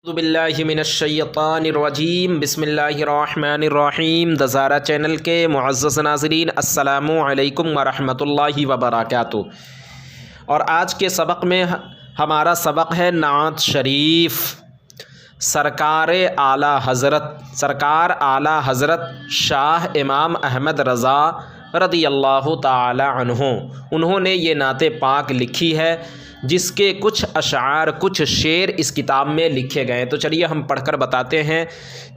बिस्मिल्लाहिमिनश्शैतानिर्रजीम बिस्मिल्लाहिर्रहमानिर्रहीम the Zaara channel के मुअज़्ज़ज़ नाज़रीन अस्सलामु अलैकुम वरहमतुल्लाहि वबरकातुहू। और आज के सबक में हमारा सबक है नात शरीफ। सरकार आला हज़रत शाह इमाम अहमद रज़ा रदियल्लाहु ताला अन्हु, उन्होंने ये नाते पाक लिखी है, जिसके कुछ अशार कुछ शेर इस किताब में लिखे गए। तो चलिए हम पढ़कर बताते हैं।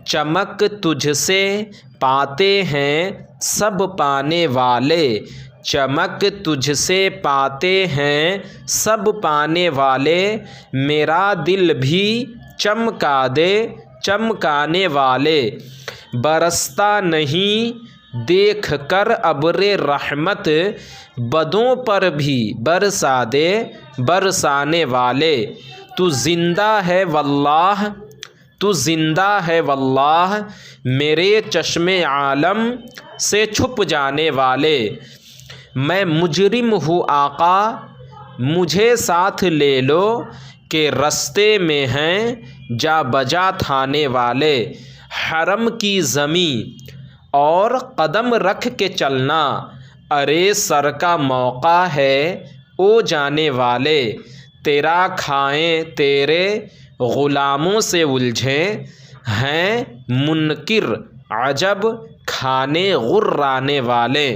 चमक तुझसे पाते हैं सब पाने वाले, चमक तुझसे पाते हैं सब पाने वाले, मेरा दिल भी चमका दे चमकाने वाले, बरसता नहीं देख कर अब्रे रहमत, बदों पर भी बरसा दे बरसाने वाले, तू ज़िंदा है वल्लाह तू ज़िंदा है वल्लाह, मेरे चश्मे आलम से छुप जाने वाले, मैं मुजरिम हूँ आका मुझे साथ ले लो, के रस्ते में हैं जा बजा थाने वाले, हरम की ज़मी और कदम रख के चलना, अरे सर का मौका है ओ जाने वाले, तेरा खाएं तेरे ग़ुलामों से उलझे हैं मुनकिर अजब खाने गुर्राने वाले,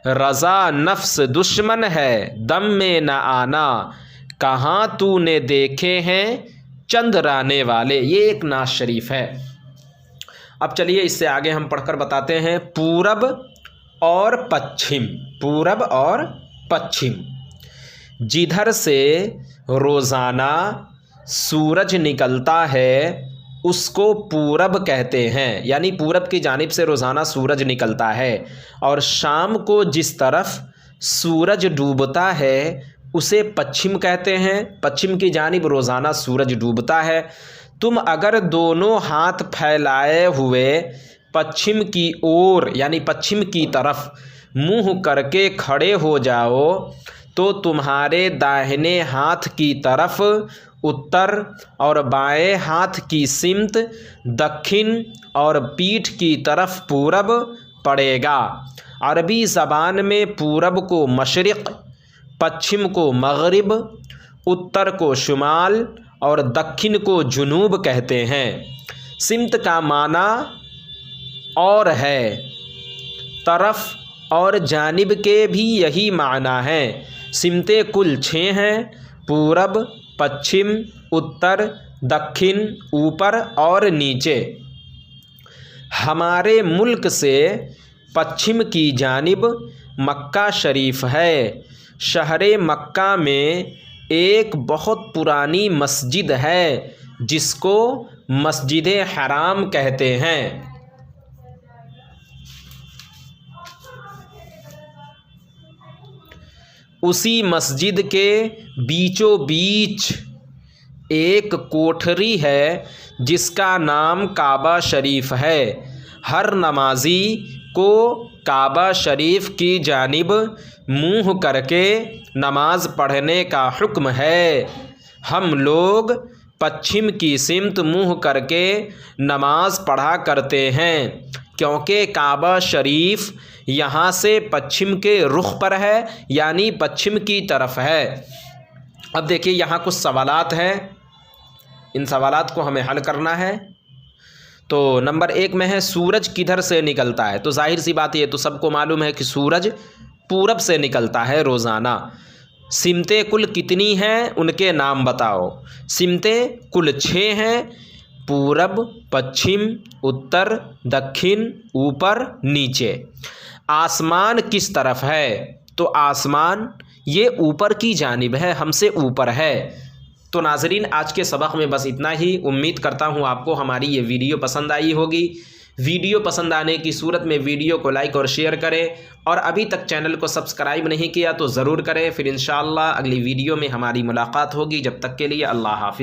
रज़ा नफ्स दुश्मन है दम में न आना, कहाँ तूने देखे हैं चंद्राने वाले। ये एक नात शरीफ है। अब चलिए इससे आगे हम पढ़कर बताते हैं। पूरब और पश्चिम, पूरब और पश्चिम, जिधर से रोज़ाना सूरज निकलता है उसको पूरब कहते हैं, यानी पूरब की जानिब से रोज़ाना सूरज निकलता है, और शाम को जिस तरफ सूरज डूबता है उसे पश्चिम कहते हैं, पश्चिम की जानिब रोज़ाना सूरज डूबता है। तुम अगर दोनों हाथ फैलाए हुए पश्चिम की ओर यानी पश्चिम की तरफ मुंह करके खड़े हो जाओ तो तुम्हारे दाहिने हाथ की तरफ उत्तर और बाएं हाथ की सिमत दक्षिण और पीठ की तरफ पूरब पड़ेगा। अरबी ज़बान में पूरब को मशरिक़, पश्चिम को मग़रिब, उत्तर को शुमाल और दक्षिण को जुनूब कहते हैं। सिमत का माना और है, तरफ और जानिब के भी यही माना है। सिमतें कुल 6 हैं, पूरब, पश्चिम, उत्तर, दक्षिण, ऊपर और नीचे। हमारे मुल्क से पश्चिम की जानिब मक्का शरीफ है। शहरे मक्का में एक बहुत पुरानी मस्जिद है जिसको मस्जिद हराम कहते हैं। उसी मस्जिद के बीचों बीच एक कोठरी है जिसका नाम काबा शरीफ है। हर नमाजी को काबा शरीफ की जानिब मुँह करके नमाज पढ़ने का हुक्म है। हम लोग पश्चिम की सिमत मुँह करके नमाज पढ़ा करते हैं, क्योंकि काबा शरीफ यहाँ से पश्चिम के रुख पर है, यानी पश्चिम की तरफ है। अब देखिए यहाँ कुछ सवालात हैं, इन सवालात को हमें हल करना है। तो नंबर 1 में है सूरज किधर से निकलता है। तो जाहिर सी बात ये तो सबको मालूम है कि सूरज पूरब से निकलता है रोज़ाना। सिमतें कुल कितनी हैं उनके नाम बताओ। सिमतें कुल 6 हैं, पूरब, पश्चिम, उत्तर, दक्षिण, ऊपर, नीचे। आसमान किस तरफ है। तो आसमान ये ऊपर की जानिब है, हमसे ऊपर है। तो नाज़रीन आज के सबक में बस इतना ही। उम्मीद करता हूँ आपको हमारी ये वीडियो पसंद आई होगी। वीडियो पसंद आने की सूरत में वीडियो को लाइक और शेयर करें, और अभी तक चैनल को सब्सक्राइब नहीं किया तो ज़रूर करें। फिर इंशाअल्लाह अगली वीडियो में हमारी मुलाकात होगी। जब तक के लिए अल्लाह हाफ़िज़।